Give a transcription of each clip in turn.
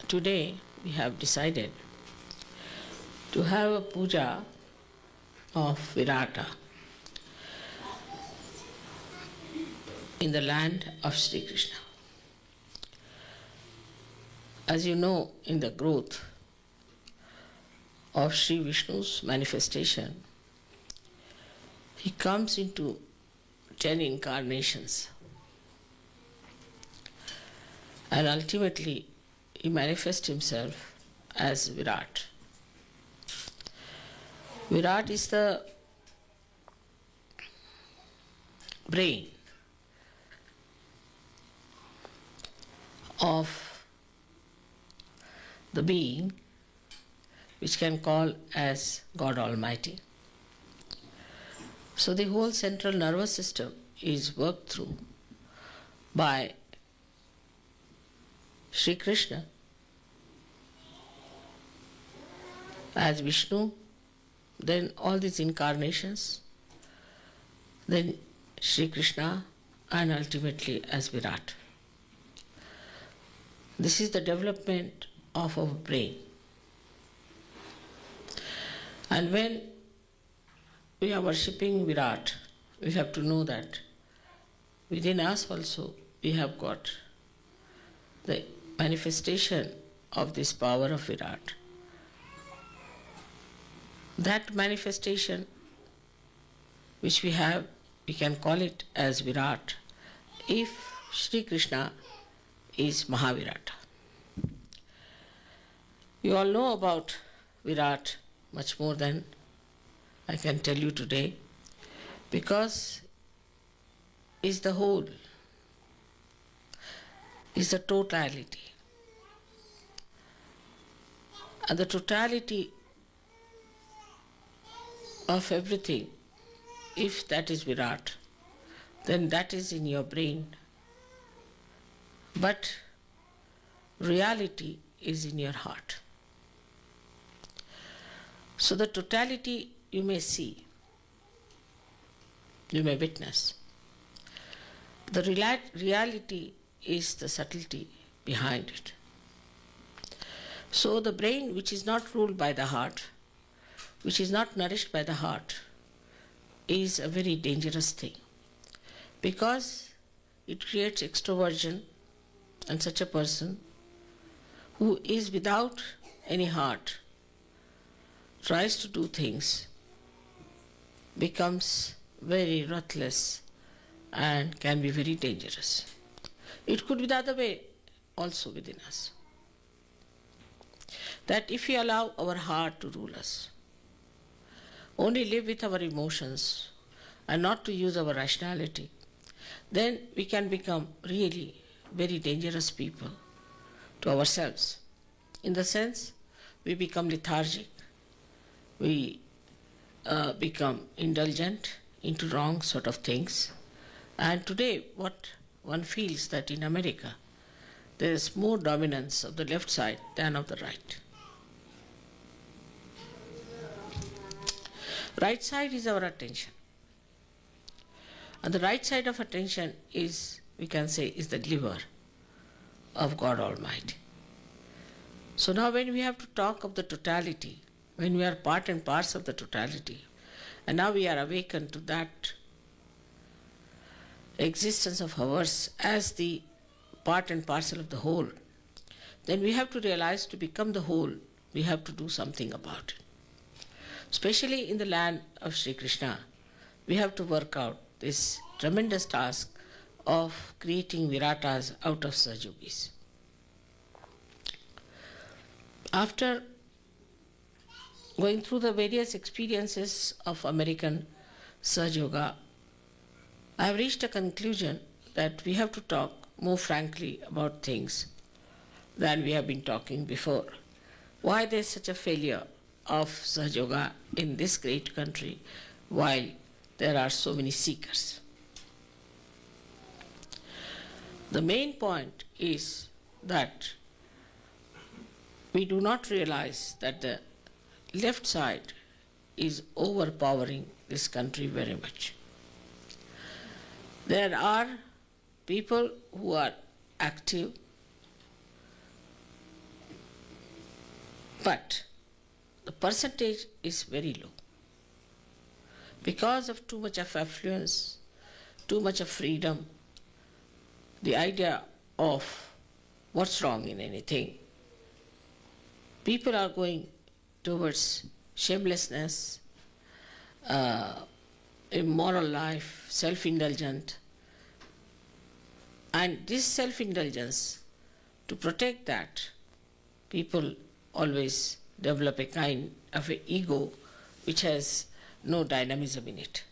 today we have decided to have a puja of Virata in the land of Sri Krishna. As you know, in the growth of Sri Vishnu's manifestation, he comes into 10 incarnations and ultimately he manifests himself as Virat. Virat is the brain of the being which can call as God Almighty. So the whole central nervous system is worked through by Sri Krishna as Vishnu, then all these incarnations, then Sri Krishna, and ultimately as Virat. This is the development of our brain. And when we are worshipping Virat, we have to know that within us also we have got the manifestation of this power of Virat. That manifestation which we have, we can call it as Virat if Sri Krishna is Mahavirata. You all know about Virat much more than I can tell you today, because is the whole, is the totality. And the totality of everything, if that is Virat, then that is in your brain. But reality is in your heart. So the totality you may see, you may witness. The reality is the subtlety behind it. So the brain which is not ruled by the heart, which is not nourished by the heart, is a very dangerous thing, because it creates extroversion, and such a person who is without any heart tries to do things, becomes very ruthless and can be very dangerous. It could be the other way also within us. That if we allow our heart to rule us, only live with our emotions and not to use our rationality, then we can become really very dangerous people to ourselves. In the sense, we become lethargic, we become indulgent into wrong sort of things. And today what one feels that in America there is more dominance of the left side than of the right. Right side is our attention. And the right side of attention is, we can say, is the liver of God Almighty. So now when we have to talk of the totality, when we are part and parcel of the totality, and now we are awakened to that existence of ours as the part and parcel of the whole, then we have to realize to become the whole, we have to do something about it. Especially in the land of Sri Krishna, we have to work out this tremendous task of creating Viratas out of Sahajogis. After going through the various experiences of American Sahaja, I have reached a conclusion that we have to talk more frankly about things than we have been talking before. Why there is such a failure of Sahaja in this great country while there are so many seekers? The main point is that we do not realize that the left side is overpowering this country very much. There are people who are active But the percentage is very low. Because of too much of affluence, too much of freedom, the idea of what's wrong in anything, people are going towards shamelessness, immoral life, self-indulgent. And this self-indulgence, to protect that, people always develop a kind of an ego which has no dynamism in it.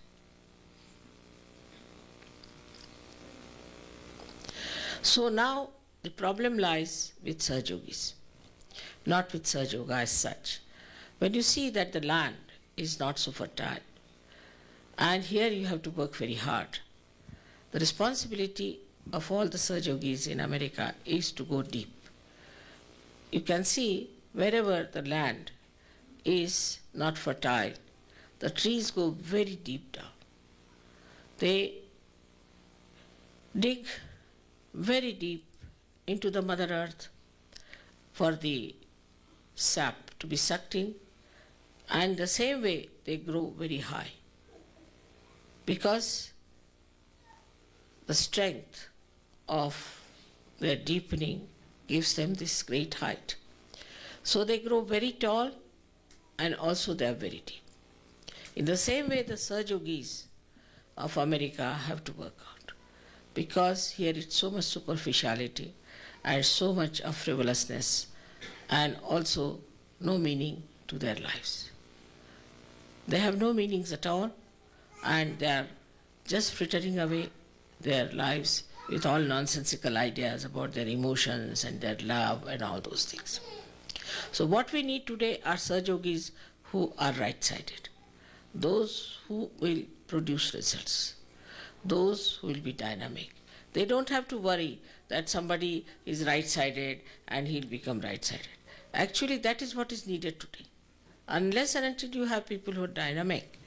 So now the problem lies with Sahaja Yogis, not with Sahaja Yoga as such. When you see that the land is not so fertile, and here you have to work very hard, the responsibility of all the Sahaja Yogis in America is to go deep. You can see wherever the land is not fertile, the trees go very deep down. They dig very deep into the Mother Earth for the sap to be sucked in, and the same way they grow very high because the strength of their deepening gives them this great height. So they grow very tall and also they are very deep. In the same way, the Sahaja Yogis of America have to work out, because here it's so much superficiality and so much of frivolousness and also no meaning to their lives. They have no meanings at all, and they are just frittering away their lives with all nonsensical ideas about their emotions and their love and all those things. So what we need today are Sahaja Yogis who are right-sided, those who will produce results, those who will be dynamic. They don't have to worry that somebody is right-sided and he'll become right-sided. Actually, that is what is needed today. Unless and until you have people who are dynamic,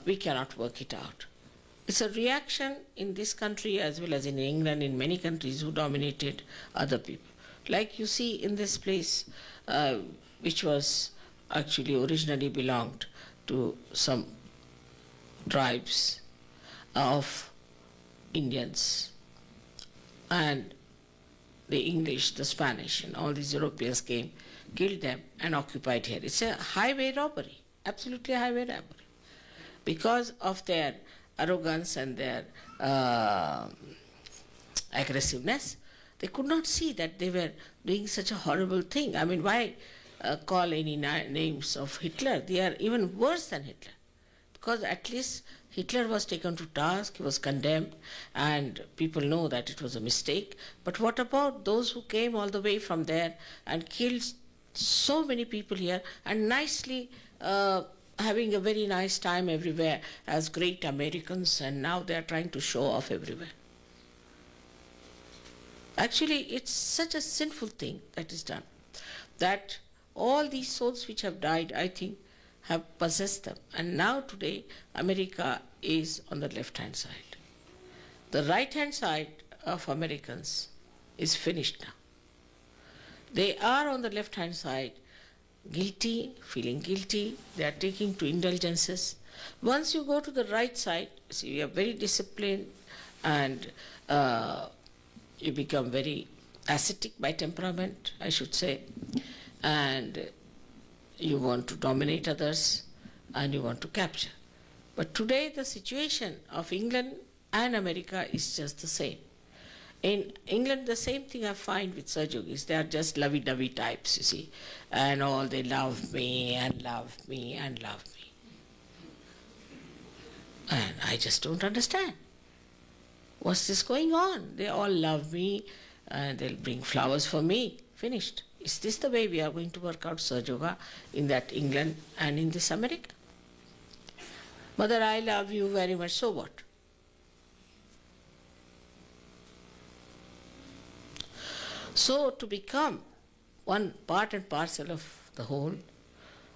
we cannot work it out. It's a reaction in this country as well as in England, in many countries who dominated other people. Like you see in this place, which was actually originally belonged to some tribes of Indians, and the English, the Spanish, and all these Europeans came, killed them, and occupied here. It's a highway robbery, absolutely a highway robbery, because of their arrogance and their aggressiveness. They could not see that they were doing such a horrible thing. I mean, why call any names of Hitler? They are even worse than Hitler, because at least Hitler was taken to task, he was condemned, and people know that it was a mistake. But what about those who came all the way from there and killed so many people here and nicely having a very nice time everywhere as great Americans, and now they are trying to show off everywhere? Actually, it's such a sinful thing that is done, that all these souls which have died, I think, have possessed them. And now today, America is on the left-hand side. The right-hand side of Americans is finished now. They are on the left-hand side, guilty, feeling guilty, they are taking to indulgences. Once you go to the right side, see, you are very disciplined, and you become very ascetic by temperament, I should say, and you want to dominate others and you want to capture. But today the situation of England and America is just the same. In England, the same thing I find with Sahaja Yogis. They are just lovey-dovey types, you see, and all they love me and love me and love me. And I just don't understand. What's this going on? They all love me and they'll bring flowers for me. Finished. Is this the way we are going to work out Sahaja Yoga in that England and in this America? Mother, I love you very much, so what? So to become one part and parcel of the whole,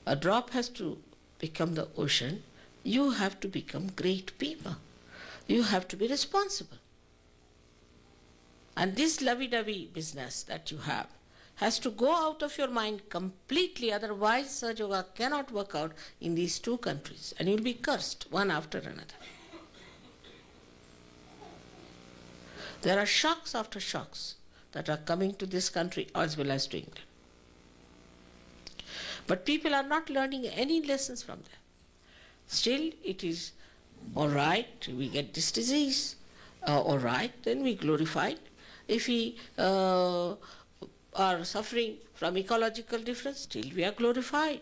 a drop has to become the ocean. You have to become great people. You have to be responsible. And this lovey-dovey business that you have has to go out of your mind completely, otherwise Sahaja Yoga cannot work out in these two countries and you'll be cursed one after another. There are shocks after shocks that are coming to this country as well as to England. But people are not learning any lessons from them. Still, it is all right, we get this disease, all right, then we glorify it. If we are suffering from ecological difference, still we are glorified.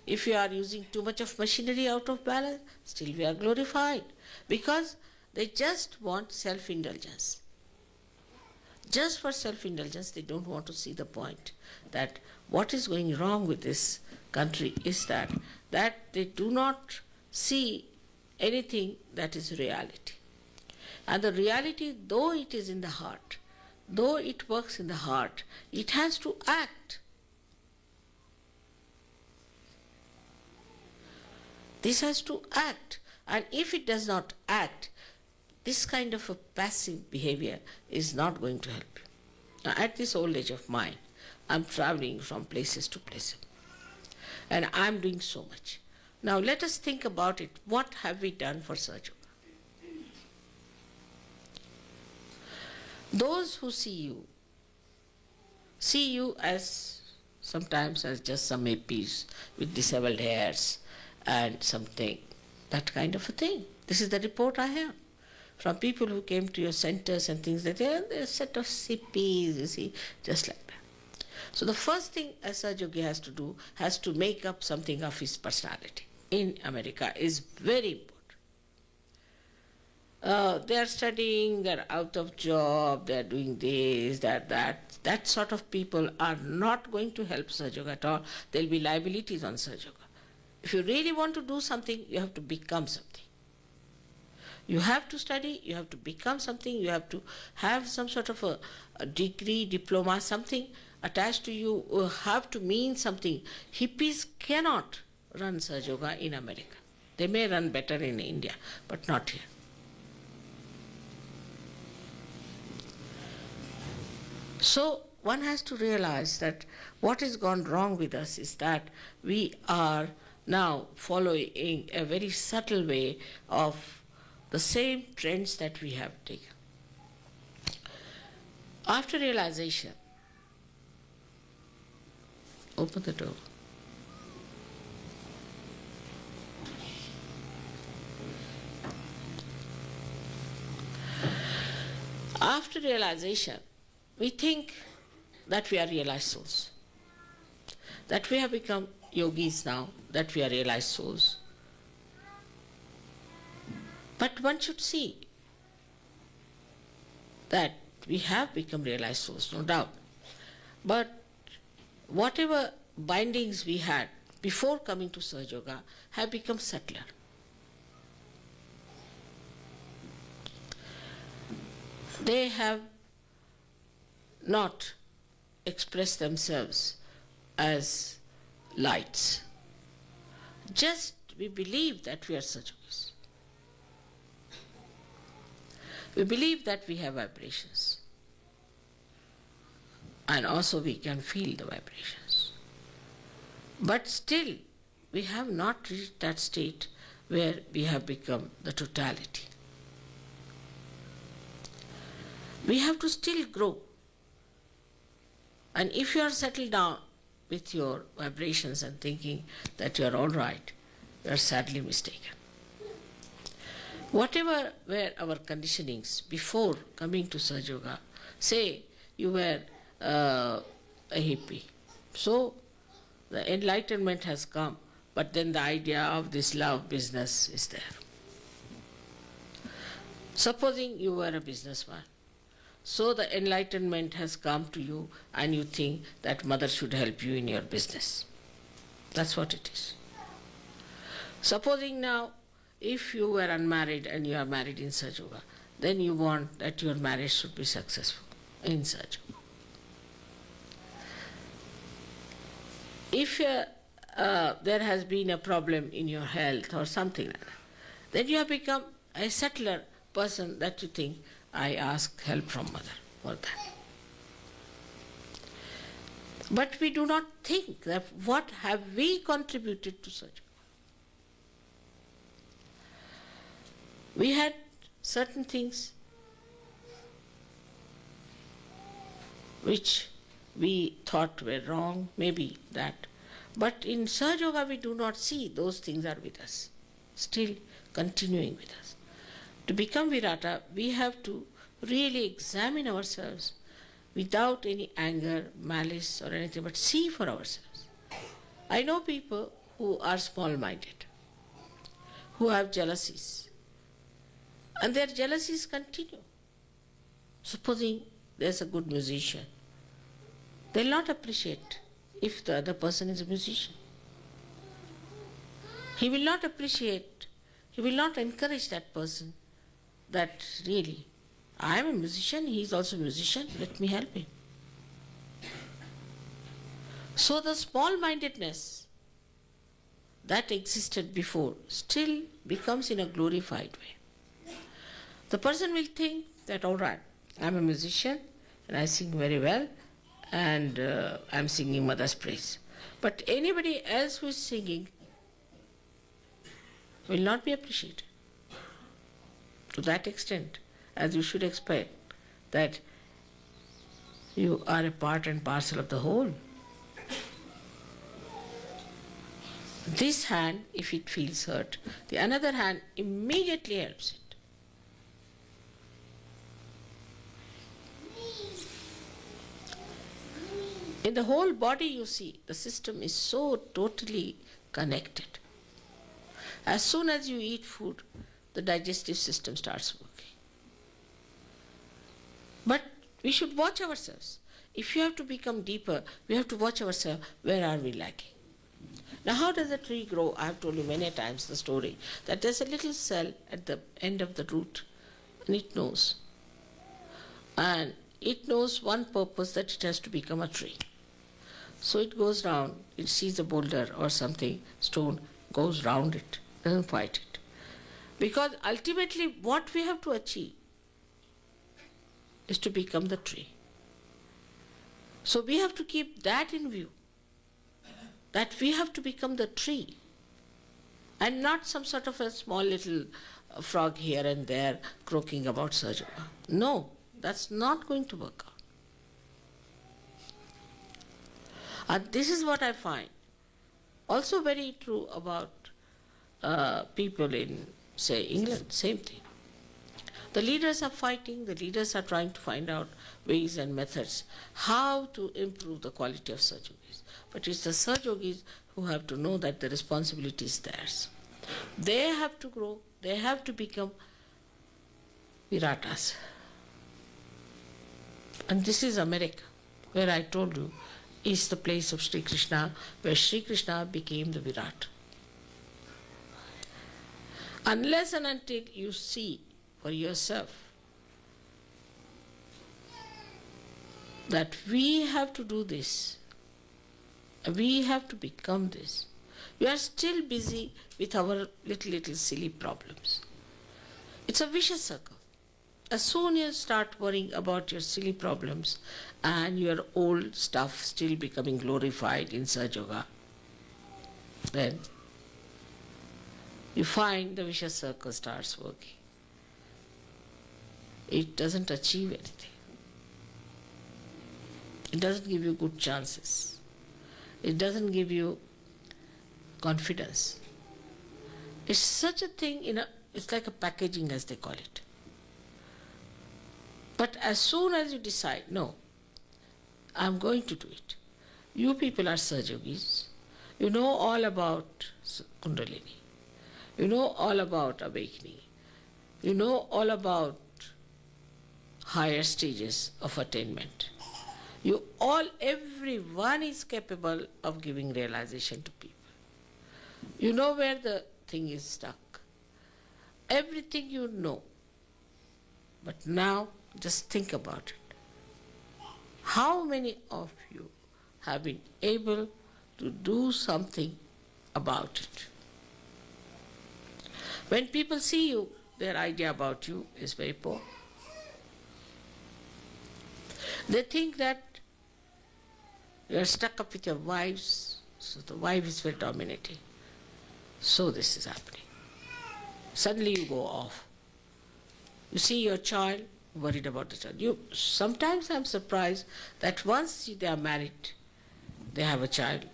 If we are using too much of machinery out of balance, still we are glorified. Because they just want self-indulgence. Just for self-indulgence, they don't want to see the point that what is going wrong with this country is that they do not see anything that is reality. And the reality, though it is in the heart, though it works in the heart, it has to act. This has to act. And if it does not act, this kind of a passive behavior is not going to help you. Now, at this old age of mine, I'm traveling from places to places. And I'm doing so much. Now let us think about it. What have we done for Sahaja Yoga? Those who see you as sometimes as just some APs with disheveled hairs and something, that kind of a thing. This is the report I have from people who came to your centers and things like that. They're a set of CPs, you see, just like that. So the first thing a Sahaja Yogi has to do, has to make up something of his personality. In America is very important. They are studying, they are out of job, they are doing this, that. That sort of people are not going to help Sahaja Yoga at all. There will be liabilities on Sahaja Yoga. If you really want to do something, you have to become something. You have to study, you have to become something, you have to have some sort of a degree, diploma, something attached to you, have to mean something. Hippies cannot run Sahaja Yoga in America. They may run better in India, but not here. So one has to realize that what has gone wrong with us is that we are now following a very subtle way of the same trends that we have taken. After realization, open the door. After realization, we think that we are realized souls, that we have become yogis now, that we are realized souls. But one should see that we have become realized souls, no doubt. But whatever bindings we had before coming to Sahaja Yoga have become subtler. They have not expressed themselves as lights. Just we believe that we are Sahaja Yogis. We believe that we have vibrations. And also we can feel the vibrations. But still, we have not reached that state where we have become the totality. We have to still grow. And if you are settled down with your vibrations and thinking that you are all right, you are sadly mistaken. Whatever were our conditionings before coming to Sahaja Yoga, say you were a hippie. So the enlightenment has come, but then the idea of this love business is there. Supposing you were a businessman. So the enlightenment has come to you and you think that mother should help you in your business. That's what it is. Supposing now, if you were unmarried and you are married in Sahaja Yoga, then you want that your marriage should be successful in Sahaja Yoga. If there has been a problem in your health or something like that, then you have become a settler person that you think, I ask help from mother for that. But we do not think that what have we contributed to such. We had certain things which we thought were wrong, maybe that. But in Sahaja Yoga we do not see those things are with us, still continuing with us. To become Virata, we have to really examine ourselves without any anger, malice or anything, but see for ourselves. I know people who are small-minded, who have jealousies, and their jealousies continue. Supposing there's a good musician, they'll not appreciate if the other person is a musician. He will not appreciate, he will not encourage that person that really, I am a musician, he is also a musician, let me help him. So the small-mindedness that existed before still becomes in a glorified way. The person will think that, all right, I'm a musician and I sing very well and I'm singing Mother's praise. But anybody else who is singing will not be appreciated to that extent, as you should expect, that you are a part and parcel of the whole. This hand, if it feels hurt, the another hand immediately helps it. In the whole body, you see, the system is so totally connected. As soon as you eat food, the digestive system starts working. But we should watch ourselves. If you have to become deeper, we have to watch ourselves, where are we lacking? Now, how does a tree grow? I have told you many times the story, that there's a little cell at the end of the root, and it knows. And it knows one purpose, that it has to become a tree. So it goes round, it sees a boulder or something, stone, goes round it, doesn't fight it. Because ultimately what we have to achieve is to become the tree. So we have to keep that in view, that we have to become the tree and not some sort of a small little frog here and there croaking about Sahaja. No, that's not going to work out. And this is what I find also very true about people in, say, England, same thing. The leaders are fighting, the leaders are trying to find out ways and methods how to improve the quality of Sahaja-yogis. But it's the Sahaja-yogis who have to know that the responsibility is theirs. They have to grow, they have to become Viratas. And this is America, where I told you is the place of Sri Krishna, where Sri Krishna became the Virata. Unless and until you see for yourself that we have to do this, we have to become this, we are still busy with our little silly problems. It's a vicious circle. As soon as you start worrying about your silly problems and your old stuff still becoming glorified in Sahaja Yoga, then you find the vicious circle starts working. It doesn't achieve anything. It doesn't give you good chances. It doesn't give you confidence. It's such a thing, it's like a packaging, as they call it. But as soon as you decide, no, I'm going to do it. You people are Sahaja Yogis. You know all about Kundalini. You know all about awakening. You know all about higher stages of attainment. Everyone is capable of giving realization to people. You know where the thing is stuck. Everything you know. But now, just think about it. How many of you have been able to do something about it? When people see you, their idea about you is very poor. They think that You are stuck up with your wives, so the wife is very dominating. So this is happening. Suddenly you go off. You see your child, worried about the child. Sometimes I'm surprised that once they are married, they have a child,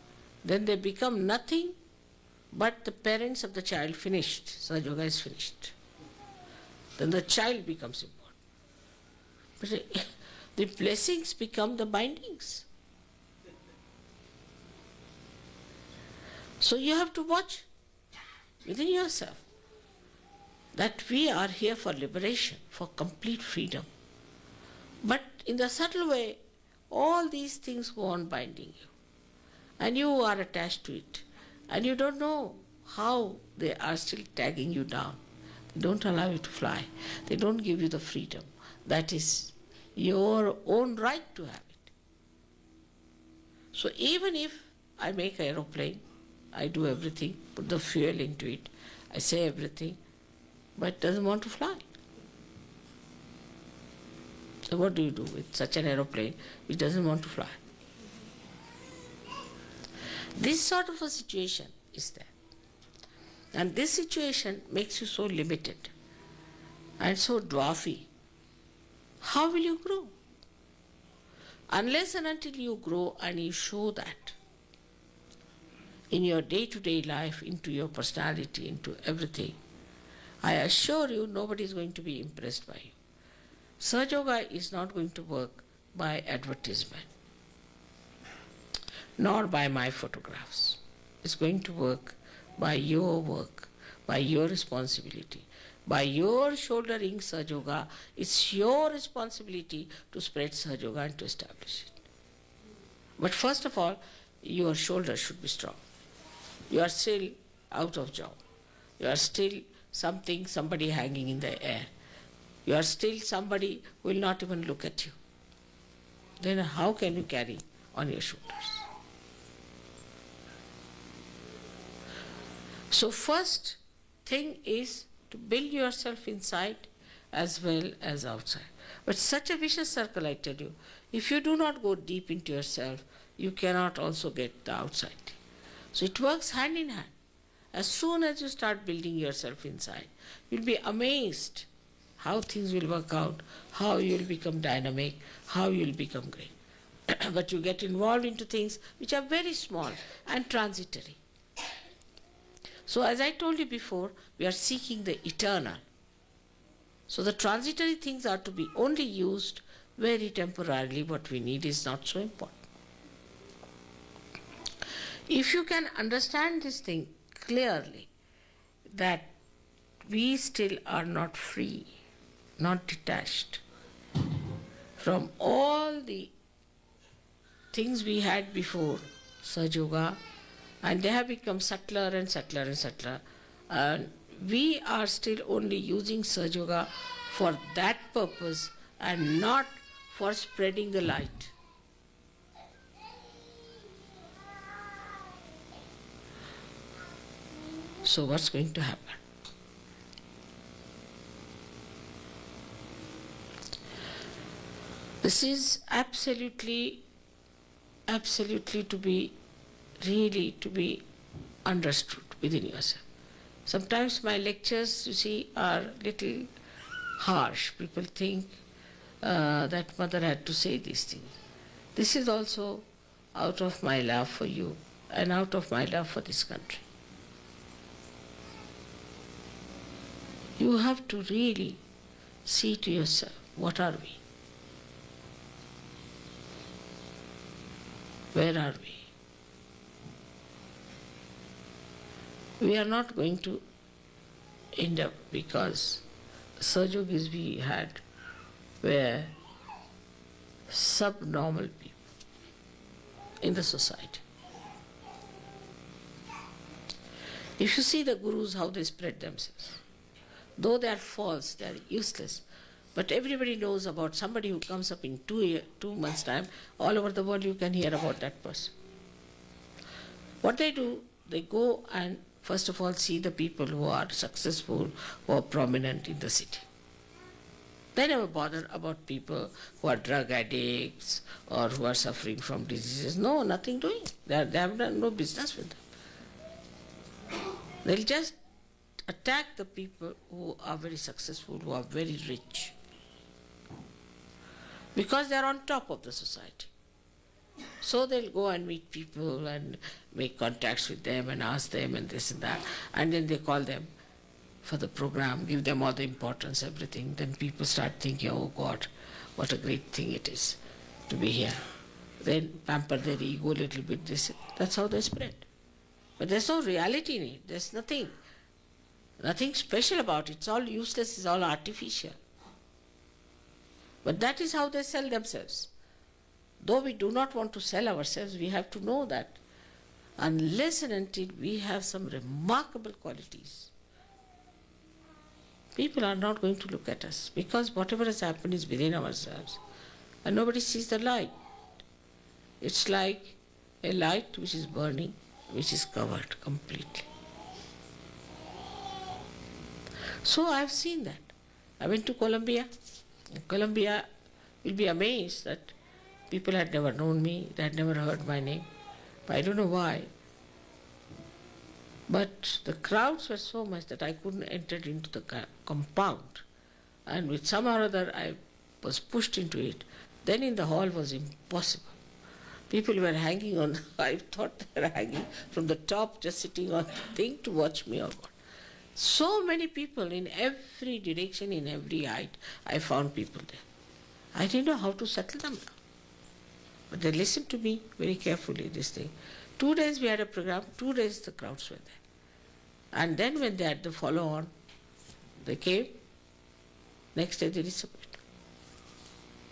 then they become nothing but the parents of the child finished. Sahaja Yoga is finished. Then the child becomes important. But the blessings become the bindings. So you have to watch within yourself that we are here for liberation, for complete freedom. But in the subtle way, all these things go on binding you. And you are attached to it. And you don't know how they are still tagging you down. They don't allow you to fly. They don't give you the freedom. That is your own right to have it. So even if I make an aeroplane, I do everything, put the fuel into it, I say everything, but it doesn't want to fly. So what do you do with such an aeroplane which doesn't want to fly? This sort of a situation is there. And this situation makes you so limited and so dwarfy. How will you grow? Unless and until you grow and you show that in your day-to-day life, into your personality, into everything, I assure you nobody is going to be impressed by you. Sahaja Yoga is not going to work by advertisement, nor by my photographs. It's going to work by your work, by your responsibility, by your shouldering Sahaja Yoga. It's your responsibility to spread Sahaja Yoga and to establish it. But first of all, your shoulders should be strong. You are still out of job. You are still somebody hanging in the air. You are still somebody who will not even look at you. Then how can you carry on your shoulders? So first thing is to build yourself inside as well as outside. But such a vicious circle, I tell you, if you do not go deep into yourself, you cannot also get the outside. So it works hand in hand. As soon as you start building yourself inside, you'll be amazed how things will work out, how you'll become dynamic, how you'll become great. But you get involved into things which are very small and transitory. So as I told you before, we are seeking the eternal. So the transitory things are to be only used very temporarily. What we need is not so important. If you can understand this thing clearly, that we still are not free, not detached from all the things we had before Sahaja Yoga, and they have become subtler and subtler and subtler. And we are still only using Sahaja Yoga for that purpose and not for spreading the light. So what's going to happen? This is absolutely to be understood within yourself. Sometimes my lectures, you see, are little harsh. People think that mother had to say these things. This is also out of my love for you and out of my love for this country. You have to really see to yourself, what are we? Where are we? We are not going to end up, because Sahaja we had were subnormal people in the society. If you see the gurus, how they spread themselves, though they are false, they are useless, but everybody knows about somebody who comes up in 2 months' time. All over the world you can hear about that person. What they do, they go and first of all see the people who are successful, who are prominent in the city. They never bother about people who are drug addicts or who are suffering from diseases. No, nothing doing. They have done no business with them. They'll just attack the people who are very successful, who are very rich, because they are on top of the society. So they'll go and meet people and make contacts with them and ask them and this and that, and then they call them for the program, give them all the importance, everything. Then people start thinking, oh God, what a great thing it is to be here. Then pamper their ego a little bit. That's how they spread. But there's no reality in it. There's nothing special about it. It's all useless, it's all artificial. But that is how they sell themselves. Though we do not want to sell ourselves, we have to know that unless and until we have some remarkable qualities, people are not going to look at us, because whatever has happened is within ourselves and nobody sees the light. It's like a light which is burning, which is covered completely. So I have seen that. I went to Colombia. In Colombia, you'll be amazed that people had never known me, they had never heard my name. I don't know why. But the crowds were so much that I couldn't enter into the compound. And with some or other I was pushed into it. Then in the hall was impossible. People were hanging on, I thought they were hanging from the top, just sitting on the thing to watch me or what. So many people in every direction, in every height, I found people there. I didn't know how to settle them down. But they listened to me very carefully, this thing. 2 days we had a program, 2 days the crowds were there. And then when they had the follow-on, they came, next day they disappeared.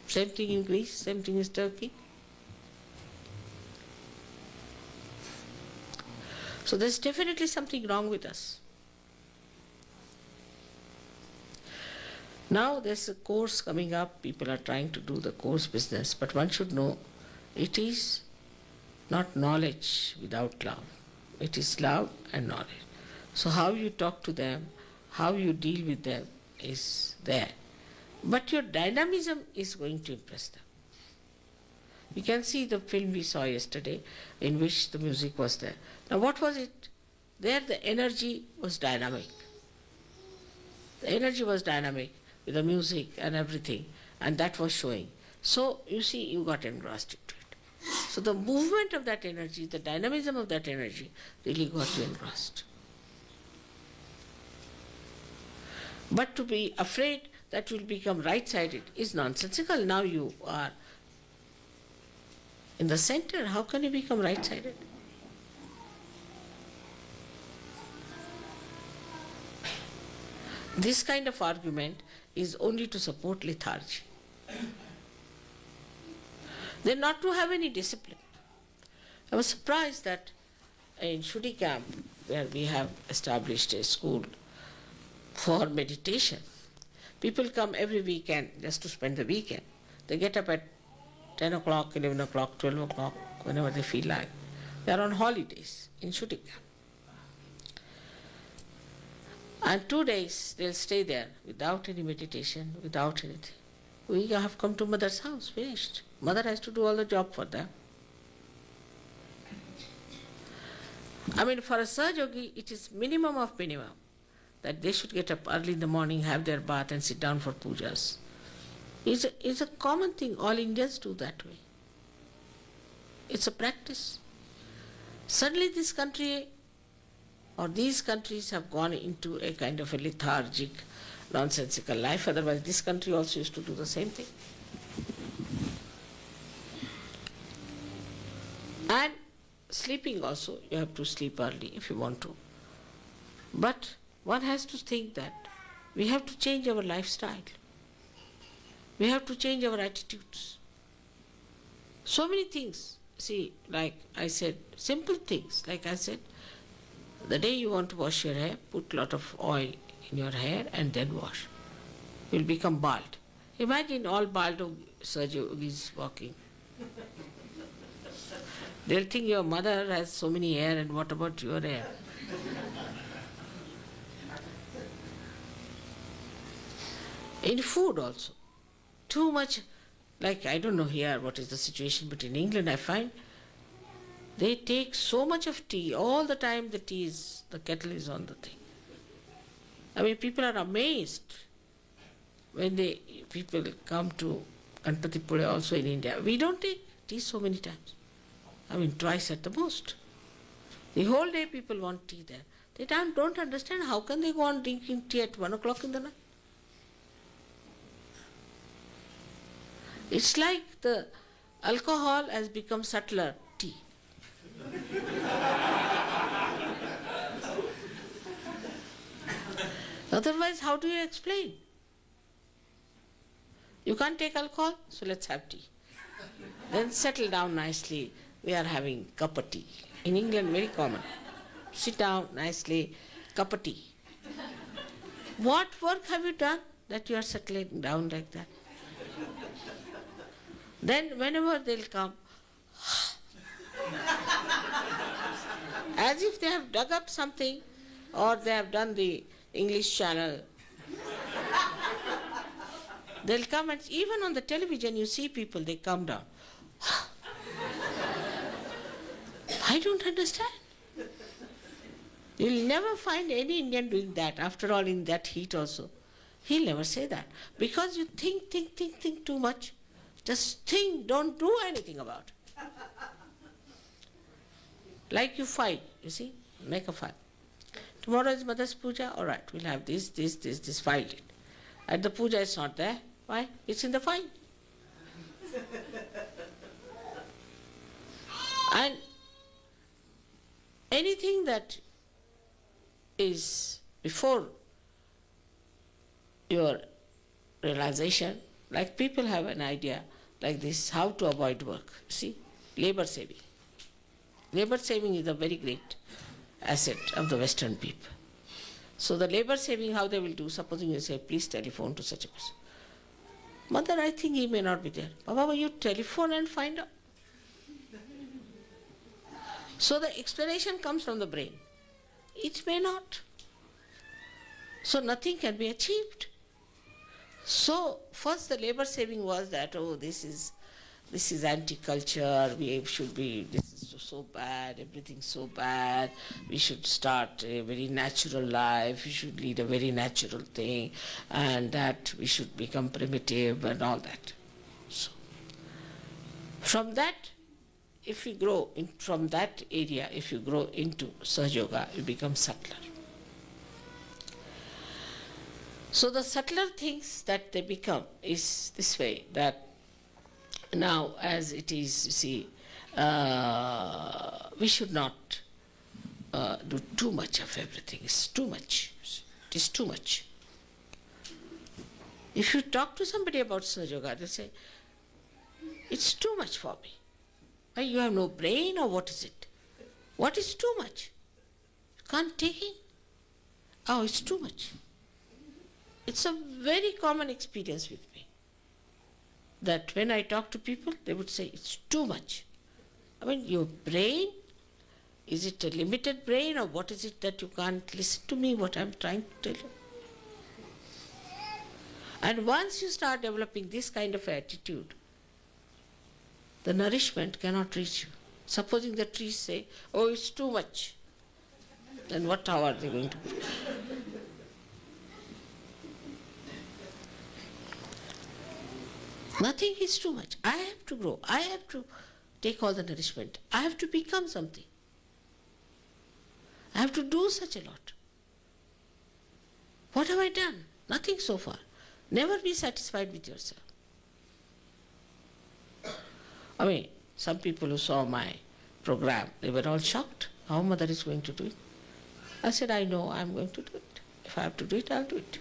Same thing in Greece, same thing in Turkey. So there's definitely something wrong with us. Now there's a course coming up, people are trying to do the course business, but one should know it is not knowledge without love. It is love and knowledge. So how you talk to them, how you deal with them is there. But your dynamism is going to impress them. You can see the film we saw yesterday in which the music was there. Now what was it? There the energy was dynamic. The energy was dynamic with the music and everything, and that was showing. So you see, you got engrossed into it. So the movement of that energy, the dynamism of that energy really got you engrossed. But to be afraid that you'll become right-sided is nonsensical. Now you are in the center. How can you become right-sided? This kind of argument is only to support lethargy. They're not to have any discipline. I was surprised that in Shudi camp, where we have established a school for meditation, people come every weekend just to spend the weekend. They get up at 10 o'clock, 11 o'clock, 12 o'clock, whenever they feel like. They're on holidays in Shudi camp. And 2 days they'll stay there without any meditation, without anything. We have come to mother's house, finished. Mother has to do all the job for them. I mean, for a Sahaja-yogi, it is minimum of minimum that they should get up early in the morning, have their bath and sit down for pujas. It's a common thing. All Indians do that way. It's a practice. Suddenly this country or these countries have gone into a kind of a lethargic, nonsensical life. Otherwise, this country also used to do the same thing. And sleeping also, you have to sleep early if you want to. But one has to think that we have to change our lifestyle. We have to change our attitudes. So many things. See, like I said, simple things. Like I said, the day you want to wash your hair, put a lot of oil in your hair and then wash. You'll become bald. Imagine all bald Sahaja-yogis walking. They'll think your mother has so many hair and what about your hair? In food also. Too much, like I don't know here what is the situation, but in England I find they take so much of tea. All the time the kettle is on the thing. I mean, people are amazed when people come to Ganpatipule also in India. We don't take tea so many times. I mean, twice at the most. The whole day people want tea there. They don't understand how can they go on drinking tea at 1 o'clock in the night. It's like the alcohol has become subtler tea. Otherwise, how do you explain? You can't take alcohol, so let's have tea. Then settle down nicely. We are having cup of tea. In England, very common. Sit down nicely, cup of tea. What work have you done that you are settling down like that? Then whenever they'll come, as if they have dug up something or they have done the English channel. They'll come, and even on the television you see people, they come down. I don't understand. You'll never find any Indian doing that. After all, in that heat also. He'll never say that. Because you think too much. Just think, don't do anything about it. Like you fight, you see, make a file. Tomorrow is Mother's Puja, all right, we'll have this, filed it. And the puja is not there. Why? It's in the file. And anything that is before your realization, like people have an idea like this, how to avoid work. See, labor saving. Labor saving is a very great asset of the Western people. So the labor saving, how they will do, supposing you say, please telephone to such a person. Mother, I think he may not be there. Baba, you telephone and find out. So the explanation comes from the brain. It may not. So nothing can be achieved. So first the labor saving was that, oh, this is anti-culture, this is so bad, everything's so bad, we should start a very natural life, we should lead a very natural thing, and that we should become primitive and all that. So from that, if you grow from that area, if you grow into Sahaja Yoga, you become subtler. So the subtler things that they become is this way, that now as it is, you see, we should not do too much of everything. It's too much. It is too much. If you talk to somebody about Sahaja Yoga, they say, it's too much for me. Why, you have no brain, or what is it? What is too much? You can't take it? Oh, it's too much. It's a very common experience with me, that when I talk to people, they would say, it's too much. I mean, your brain, is it a limited brain, or what is it that you can't listen to me, what I'm trying to tell you? And once you start developing this kind of attitude, the nourishment cannot reach you. Supposing the trees say, oh, it's too much, then how are they going to grow? Nothing is too much. I have to grow. I have to take all the nourishment. I have to become something. I have to do such a lot. What have I done? Nothing so far. Never be satisfied with yourself. I mean, some people who saw my program, they were all shocked. How Mother is going to do it? I said, I know I'm going to do it. If I have to do it, I'll do it.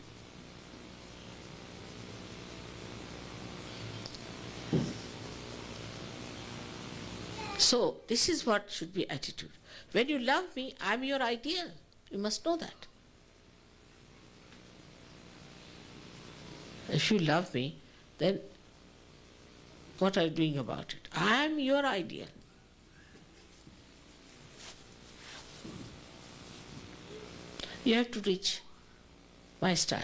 So this is what should be attitude. When you love me, I'm your ideal. You must know that. If you love me, then what are you doing about it? I'm your ideal. You have to reach my style.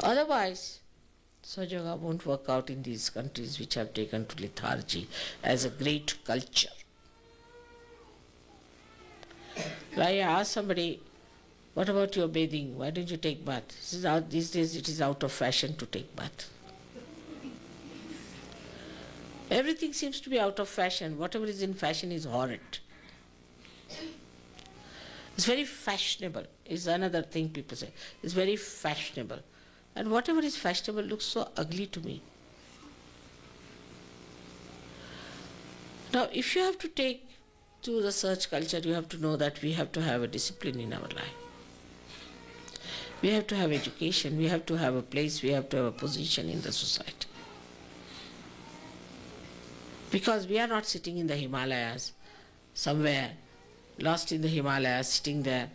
Otherwise, Sahaja won't work out in these countries which have taken to lethargy as a great culture. Like I asked somebody, what about your bathing? Why don't you take bath? These days it is out of fashion to take bath. Everything seems to be out of fashion. Whatever is in fashion is horrid. It's very fashionable, is another thing people say. It's very fashionable. And whatever is fashionable looks so ugly to me. Now, if you have to take to the search culture, you have to know that we have to have a discipline in our life. We have to have education, we have to have a place, we have to have a position in the society. Because we are not sitting in the Himalayas, somewhere, lost in the Himalayas, sitting there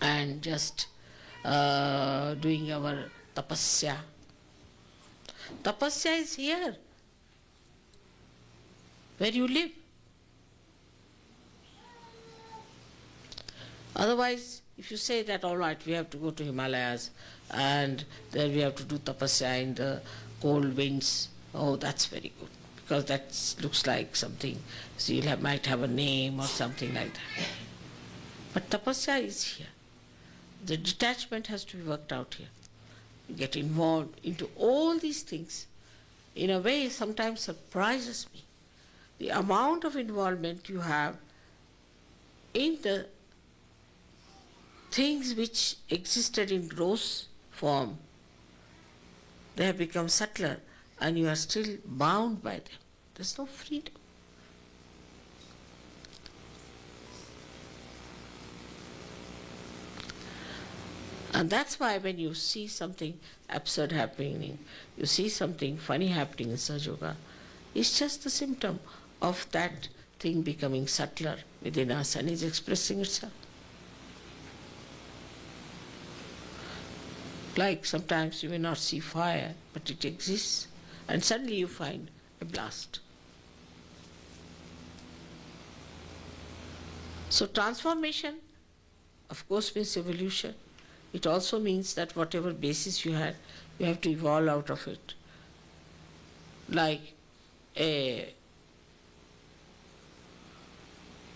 and just doing our tapasya. Tapasya is here, where you live. Otherwise, if you say that, all right, we have to go to Himalayas and then we have to do tapasya in the cold winds, oh, that's very good. Because that looks like something, so you might have a name or something like that. But tapasya is here. The detachment has to be worked out here. You get involved into all these things. In a way, sometimes surprises me. The amount of involvement you have in the things which existed in gross form, they have become subtler and you are still bound by them. There's no freedom. And that's why when you see something absurd happening, you see something funny happening in Sahaja, it's just a symptom of that thing becoming subtler within us and is expressing itself. Like sometimes you may not see fire, but it exists, and suddenly you find a blast. So transformation, of course, means evolution. It also means that whatever basis you had, you have to evolve out of it. Like a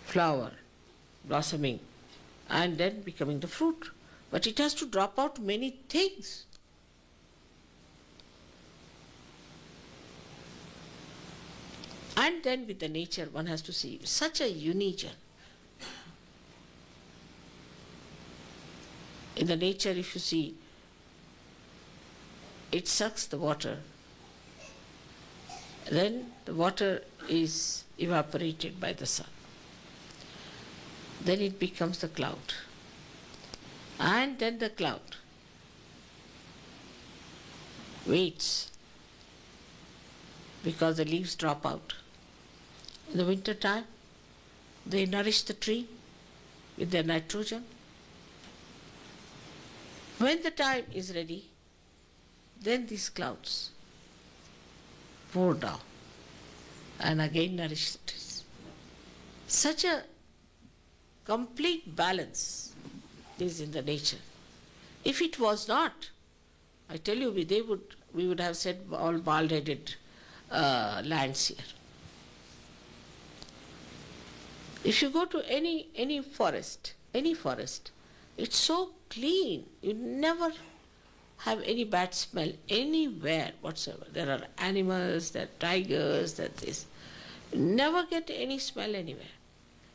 flower blossoming and then becoming the fruit. But it has to drop out many things. And then with the nature, one has to see such a union. In the nature, if you see, it sucks the water. Then the water is evaporated by the sun. Then it becomes the cloud. And then the cloud waits because the leaves drop out. In the winter time, they nourish the tree with their nitrogen. When the time is ready, then these clouds pour down and again nourish the trees. Such a complete balance is in the nature. If it was not, I tell you, we would have said all bald-headed lands here. If you go to any forest, it's so clean. You never have any bad smell anywhere whatsoever. There are animals, there are tigers, there are this. You never get any smell anywhere.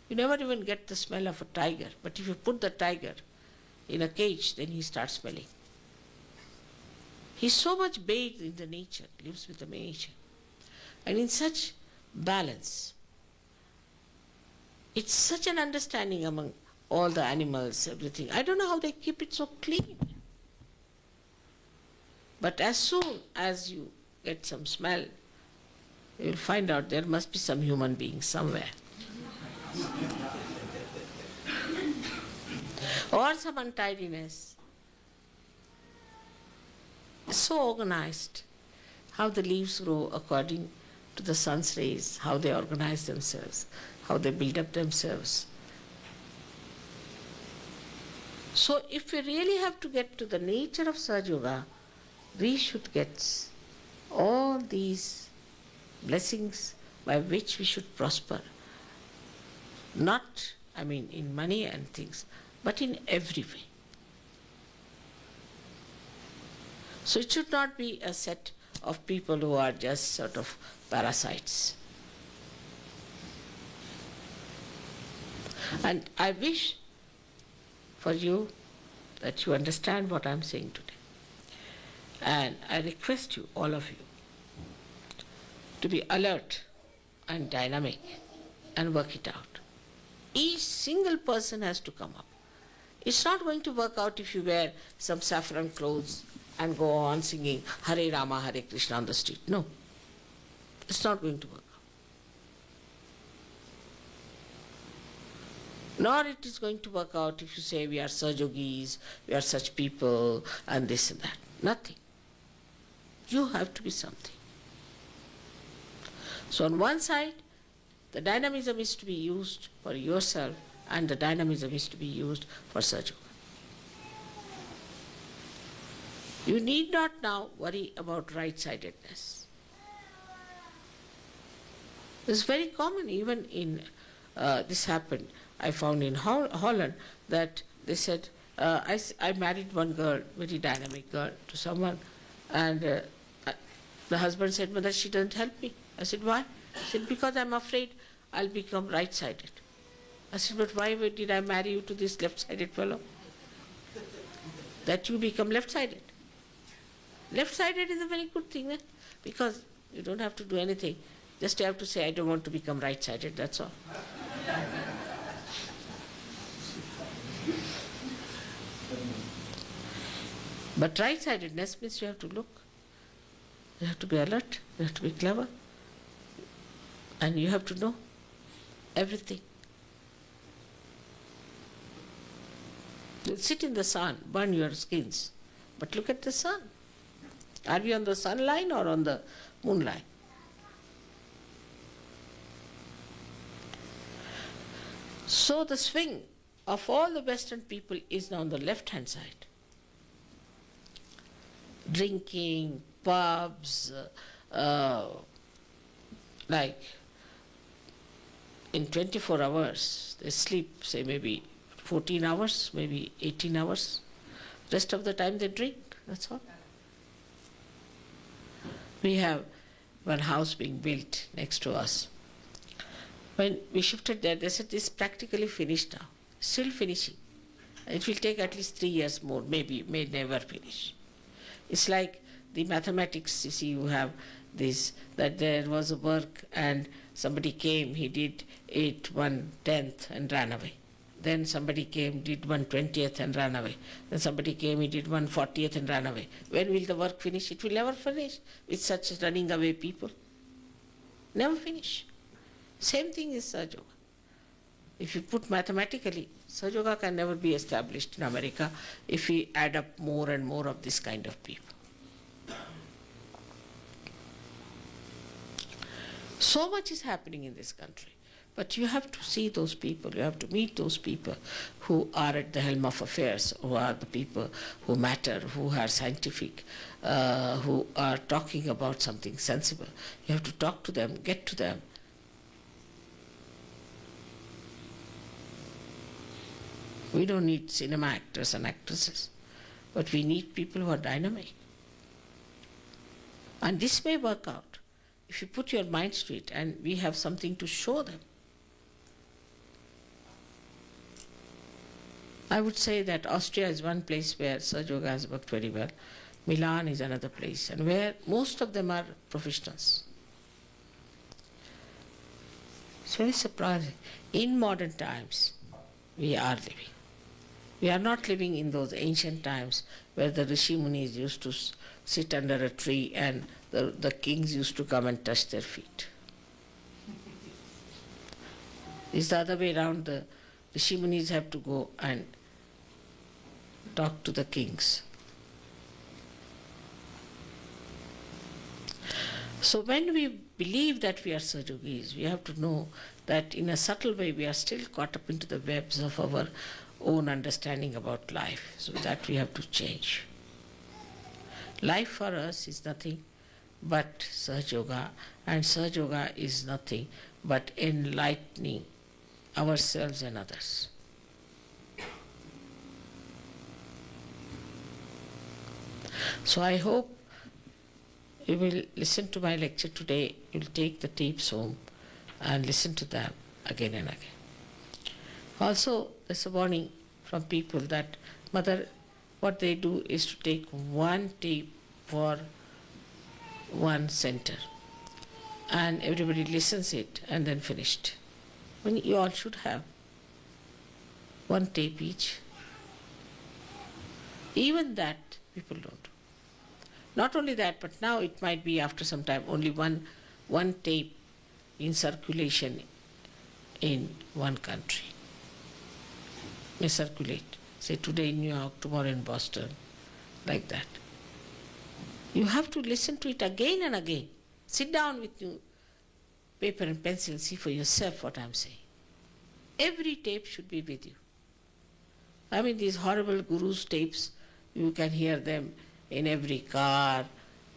You never even get the smell of a tiger. But if you put the tiger in a cage, then he starts smelling. He's so much bathed in the nature, lives with the nature. And in such balance, it's such an understanding among all the animals, everything. I don't know how they keep it so clean. But as soon as you get some smell, you'll find out there must be some human being somewhere. Or some untidiness. It's so organized. How the leaves grow according to the sun's rays, how they organize themselves, how they build up themselves. So if we really have to get to the nature of Sahaja Yoga, we should get all these blessings by which we should prosper. Not, in money and things, but in every way. So it should not be a set of people who are just sort of parasites. And I wish for you that you understand what I am saying today. And I request you, all of you, to be alert and dynamic and work it out. Each single person has to come up. It's not going to work out if you wear some saffron clothes and go on singing Hare Rama, Hare Krishna on the street. No, it's not going to work out. Nor it is going to work out if you say we are Sahajogis, we are such people and this and that. Nothing. You have to be something. So on one side, the dynamism is to be used for yourself and the dynamism is to be used for Sahaja Yoga. You need not now worry about right-sidedness. It's very common, even in, this happened, I found in Holland, that they said, I married one girl, very dynamic girl, to someone, and the husband said, Mother, she doesn't help me. I said, why? He said, because I'm afraid I'll become right-sided. I said, but why did I marry you to this left-sided fellow? That you become left-sided. Left-sided is a very good thing, eh? Because you don't have to do anything. Just you have to say, I don't want to become right-sided, that's all. But right-sidedness means you have to look. You have to be alert, you have to be clever, and you have to know everything. You sit in the sun, burn your skins, but look at the sun. Are we on the sun line or on the moon line? So the swing of all the Western people is now on the left-hand side. Drinking, pubs, like in 24 hours, they sleep, say maybe 14 hours, maybe 18 hours. Rest of the time they drink, that's all. We have one house being built next to us. When we shifted there, they said, this is practically finished now, still finishing. It will take at least 3 years more, maybe, may never finish. It's like the mathematics, you see, you have this, that there was a work and somebody came, he did it 1/10 and ran away. Then somebody came, did 1/20 and ran away. Then somebody came, he did 1/40 and ran away. When will the work finish? It will never finish with such running away people. Never finish. Same thing is Sahaja Yoga. If you put mathematically, Sahaja Yoga can never be established in America if we add up more and more of this kind of people. So much is happening in this country. But you have to see those people, you have to meet those people who are at the helm of affairs, who are the people who matter, who are scientific, who are talking about something sensible. You have to talk to them, get to them. We don't need cinema actors and actresses, but we need people who are dynamic. And this may work out if you put your minds to it and we have something to show them. I would say that Austria is one place where Sahaja Yoga has worked very well. Milan is another place, and where most of them are professionals. It's very surprising. In modern times, we are living. We are not living in those ancient times where the Rishi Munis used to sit under a tree and the kings used to come and touch their feet. It's the other way around. The Rishi Munis have to go and talk to the kings. So when we believe that we are Sahajogis, we have to know that in a subtle way we are still caught up into the webs of our own understanding about life. So that we have to change. Life for us is nothing but Sahaj Yoga, and Sahaj Yoga is nothing but enlightening ourselves and others. So I hope you will listen to my lecture today, you will take the tapes home and listen to them again and again. Also, there's a warning from people that, Mother, what they do is to take one tape for one center and everybody listens it and then finished. When you all should have one tape each. Even that people don't do. Not only that, but now it might be after some time only one tape in circulation in one country. May circulate. Say today in New York, tomorrow in Boston, like that. You have to listen to it again and again. Sit down with you, paper and pencil, see for yourself what I'm saying. Every tape should be with you. I mean, these horrible gurus' tapes, you can hear them in every car,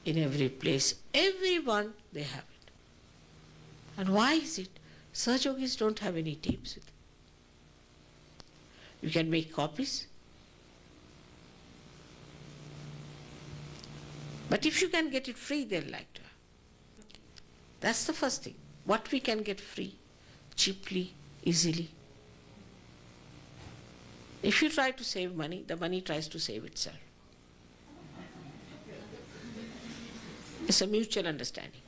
in every place. Everyone, they have it. And why is it? Sahaj Yogis don't have any tapes with them. You can make copies. But if you can get it free, they'll like to have. That's the first thing. What we can get free, cheaply, easily. If you try to save money, the money tries to save itself. It's a mutual understanding.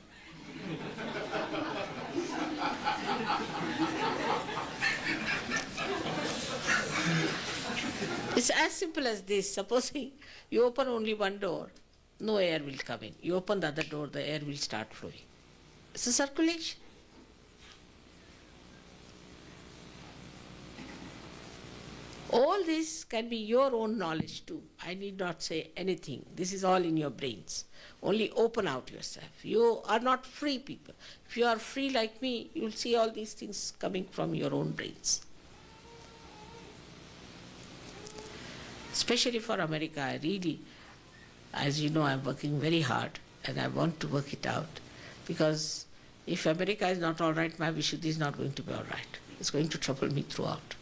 It's as simple as this. Supposing you open only one door, no air will come in. You open the other door, the air will start flowing. It's a circulation. All this can be your own knowledge too. I need not say anything. This is all in your brains. Only open out yourself. You are not free people. If you are free like me, you will see all these things coming from your own brains. Especially for America, I really, as you know, I'm working very hard and I want to work it out, because if America is not all right, my Vishuddhi is not going to be all right. It's going to trouble me throughout.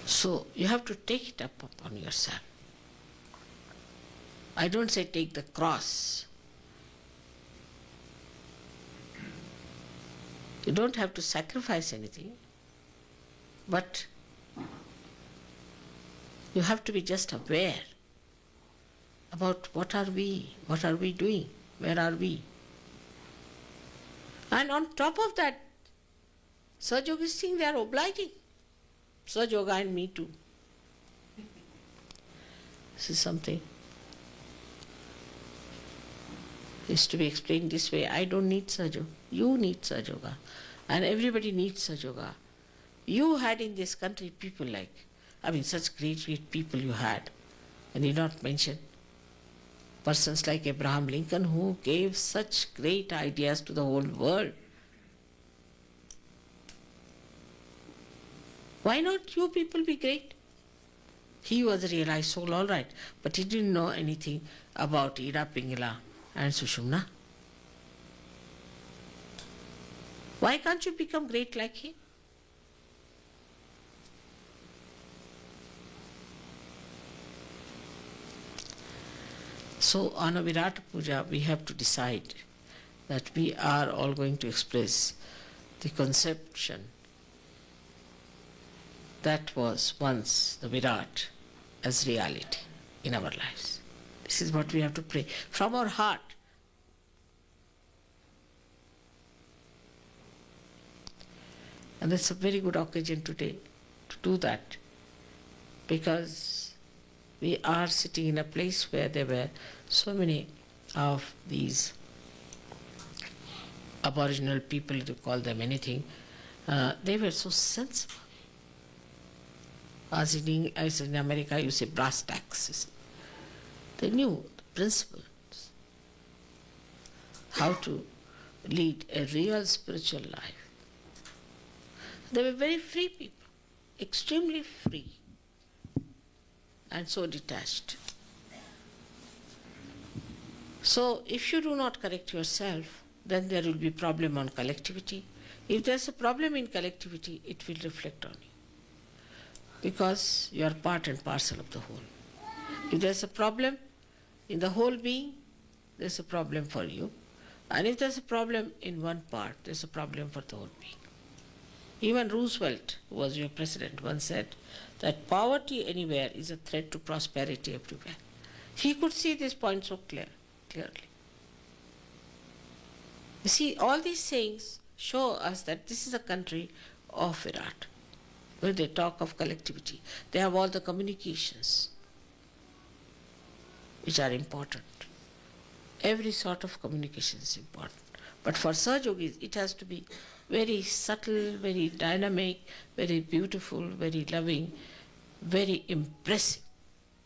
So you have to take it up upon yourself. I don't say take the cross. You don't have to sacrifice anything, but you have to be just aware about what are we doing, where are we. And on top of that, Sahaj Yogis think they are obliging. Sahaj Yoga and me too. This is something. Is to be explained this way. I don't need Sahaj Yoga. You need Sahaj Yoga. And everybody needs Sahaj Yoga. You had in this country people like, such great people you had. And you not mention persons like Abraham Lincoln, who gave such great ideas to the whole world. Why not you people be great? He was a realized soul, all right, but he didn't know anything about Ida, Pingala and Sushumna. Why can't you become great like him? So on a Virata Puja, we have to decide that we are all going to express the conception that was once the Virat as reality in our lives. This is what we have to pray from our heart. And that's a very good occasion today to do that, because we are sitting in a place where there were so many of these aboriginal people, to call them anything, they were so sensible. As in America, you say brass tacks. They knew the principles, how to lead a real spiritual life. They were very free people, extremely free, and so detached. So if you do not correct yourself, then there will be problem on collectivity. If there's a problem in collectivity, it will reflect on you, because you are part and parcel of the whole. If there's a problem in the whole being, there's a problem for you. And if there's a problem in one part, there's a problem for the whole being. Even Roosevelt, who was your president, once said that poverty anywhere is a threat to prosperity everywhere. He could see this point so clearly. You see, all these things show us that this is a country of Virata, where they talk of collectivity. They have all the communications, which are important. Every sort of communication is important. But for Sahajogis, it has to be very subtle, very dynamic, very beautiful, very loving, very impressive,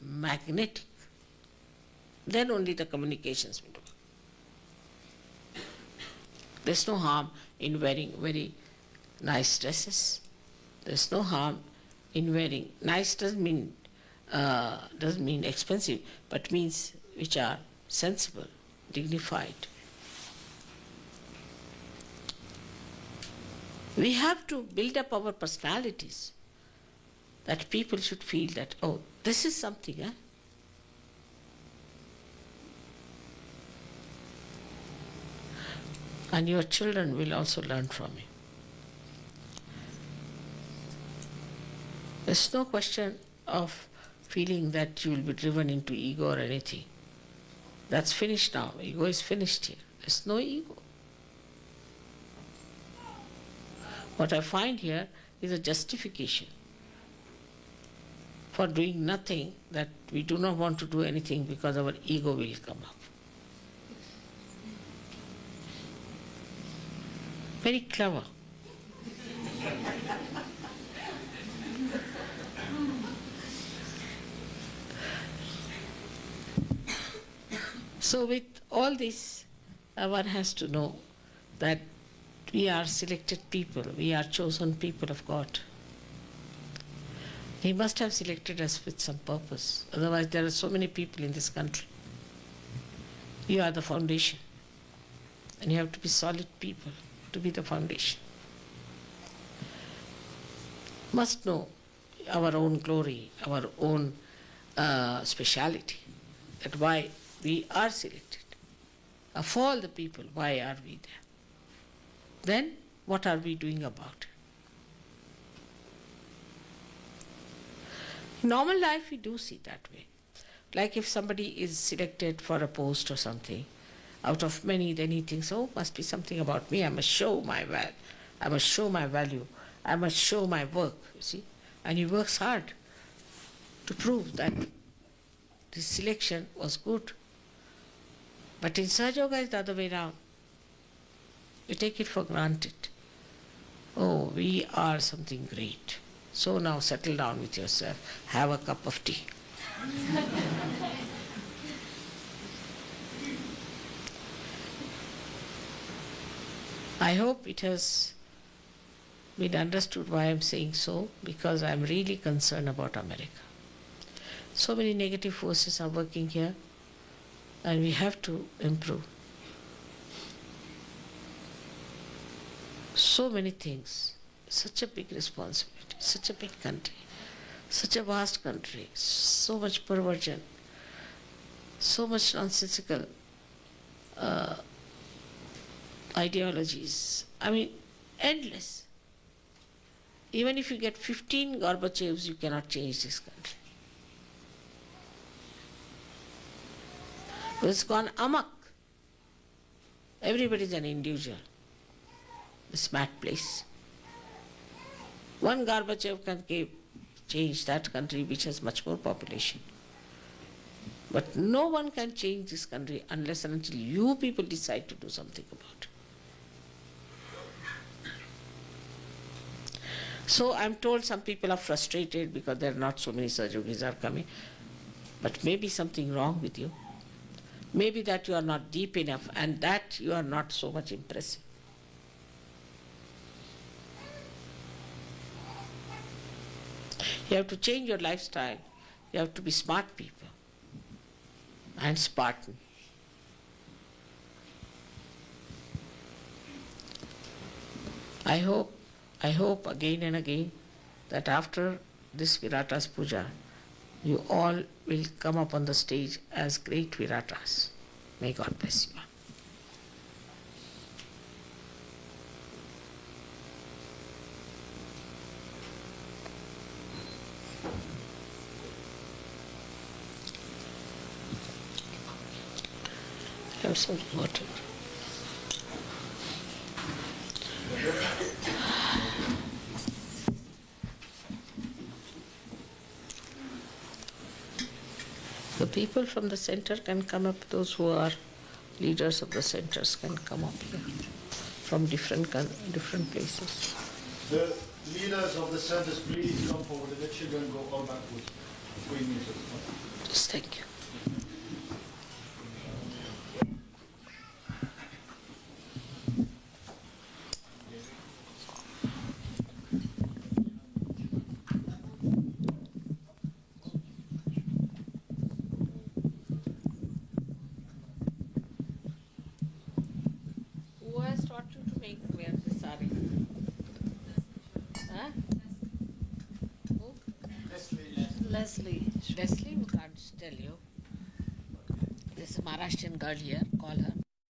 magnetic. Then only the communications will do. There's no harm in wearing very nice dresses. There's no harm in wearing nice doesn't mean expensive, but means which are sensible, dignified. We have to build up our personalities, that people should feel that, oh, this is something, eh? And your children will also learn from you. There's no question of feeling that you will be driven into ego or anything. That's finished now. Ego is finished here. There's no ego. What I find here is a justification for doing nothing, that we do not want to do anything because our ego will come up. Very clever. So with all this, one has to know that we are selected people, we are chosen people of God. He must have selected us with some purpose. Otherwise, there are so many people in this country. You are the foundation. And you have to be solid people to be the foundation. Must know our own glory, our own speciality, that why we are selected. Of all the people, why are we there? Then what are we doing about it? In normal life, we do see that way. Like if somebody is selected for a post or something, out of many, then he thinks, oh, must be something about me. I must show my value. I must show my value. I must show my work, you see. And he works hard to prove that this selection was good. But in Sahaja Yoga, it's the other way around. You take it for granted. Oh, we are something great. So now settle down with yourself. Have a cup of tea. I hope it has been understood why I'm saying so, because I'm really concerned about America. So many negative forces are working here, and we have to improve. So many things, such a big responsibility, such a big country, such a vast country, so much perversion, so much nonsensical ideologies. I mean, endless. Even if you get 15 Gorbachevs, you cannot change this country. It's gone amok. Everybody is an individual. This mad place. One Gorbachev can change that country which has much more population. But no one can change this country unless and until you people decide to do something about it. So I'm told some people are frustrated because there are not so many Sahajogis are coming. But maybe something wrong with you. Maybe that you are not deep enough and that you are not so much impressive. You have to change your lifestyle. You have to be smart people and Spartan. I hope again and again that after this Virata's Puja, you all will come up on the stage as great Viratas. May God bless you. Have some water. The people from the center can come up, those who are leaders of the centers can come up here from different places. The leaders of the centers, please come forward. The children go all backwards. 3 meters. Just thank you. Who has taught you to wear the sari? Huh? Who? Leslie. Leslie, we can't tell you. This is a Maharashtrian girl here. Call her.